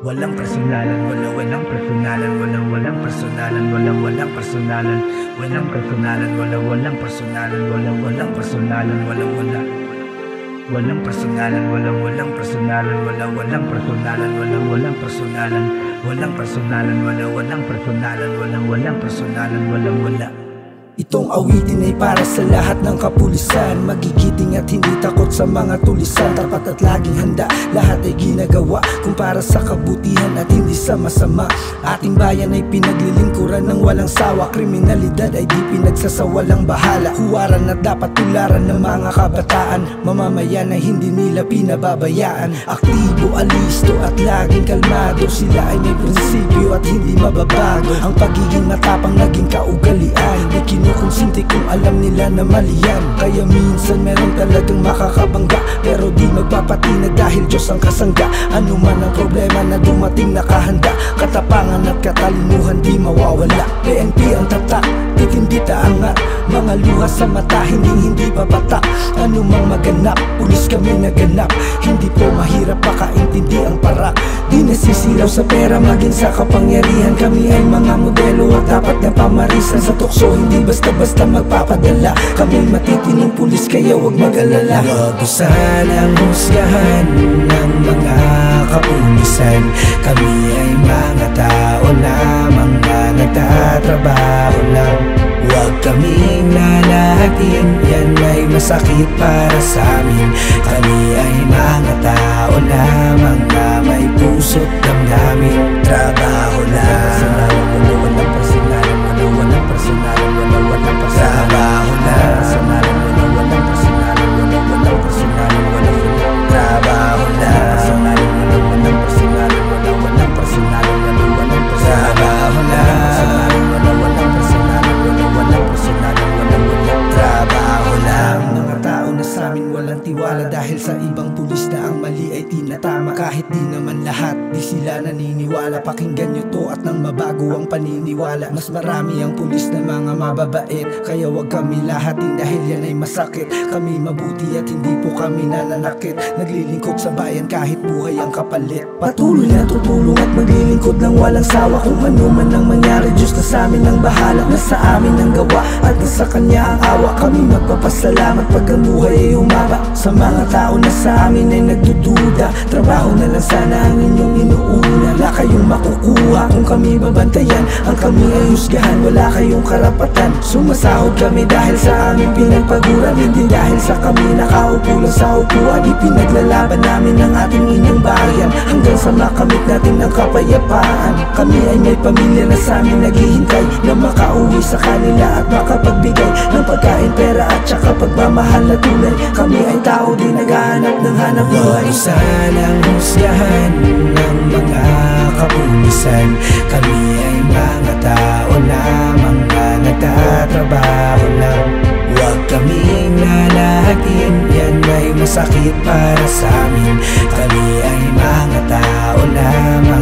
Walang personalan, walang personalan, walang personalan, walang personalan, walang personalan, walang personalan, walang personalan, walang personalan, walang personalan, walang personalan, walang personalan, walang personalan, walang personalan, walang personalan, wala. Itong awitin ay para sa lahat ng kapulisan, magigiting at hindi takot sa mga tulisan, tapat at laging handa, lahat ay ginagawa kung para sa kabutihan at hindi sa masama. Ating bayan ay pinaglilingkuran ng walang sawa, kriminalidad ay di pinagsasawalang bahala, huwaran at dapat tularan ng mga kabataan, mamamayan ay hindi nila pinababayaan. Aktibo, alisto at laging kalmado, sila ay may prinsipyo at hindi mababago. Ang pagiging matapang naging kaugalian, kinukonsinti kung alam nila na mali yan. Kaya minsan meron talagang makakabangga, pero di magpapatinag dahil Diyos ang kasangga. Ano man ang problema na dumating nakahanda, katapangan at katalinuhan di mawawala. PNP ang tatak, titindi taangat, mga luha sa mata hindi papatak. Ano mang maganap, pulis kami naganap, hindi po mahirap makaintindi ang parak. Di nasisiraw sa pera maging sa kapangyarihan, kami ay mga modelo at dapat na pamarisan sa tukso, hindi basta-basta magpapadala. Kami matitinong pulis kaya wag mag-alala. Huwag ko sanang husgahan ng mga kapulisan, kami ay mga tao lamang na nagtatrabaho lang. Huwag kaming lalahatin, yan ay masakit para sa amin. Kami ay mga tao lamang na may puso't damdamin. Trabaho lang, walang personalan, walang personalan, walang personalan. Trabaho lang, walang personalan, walang personalan, trabaho lang, walang personalan, walang personalan, trabaho lang, walang personalan, walang personalan, trabaho lang. Mga tao na sa amin walang tiwala dahil sa ibang pulis na ang mali ay tinatama. Kahit di naman lahat, di sila naniniwala. Pakinggan nyo to at nang mabago ang paniniwala. Mas marami ang pulis na mga mababait, kaya wag kami lahatin dahil yan ay masakit. Kami mabuti at hindi po kami nananakit, naglilingkod sa bayan kahit buhay ang kapalit. Patuloy na tutulong at maglilingkod ng walang sawa. Kung ano man ang mangyari, Diyos na sa amin ang bahala. Nasa amin ang gawa at nasa Kanya ang awa. Kami magpapasalamat pag ang buhay ay umaba. Sa mga tao na sa amin ay nagdududa, trabaho na lang sana ang inyong inuuna. Wala kayong makukuha kung kami babantayan, ang kami ay husgahan, wala kayong karapatan. Sumasahod kami dahil sa amin pinagpaguran, hindi dahil sa kami nakaupo lang sa upuan. Ipinaglalaban namin ang ating inyong bayan hanggang sa makamit natin ang kapayapaan. Kami ay may pamilya na sa amin naghihintay na makauwi sa kanila at makapagbigay ng pagkain, pera at saka pagmamahal na tunay. Kami ay tao din naghahanap ng hanap buhay. Huwag sanang husgahan ng mga kapulisan, kami ay mga tao lamang na nagtatrabaho lang. Huwag kaming lalahatin, yan ay masakit para sa amin. Kami ay mga tao lamang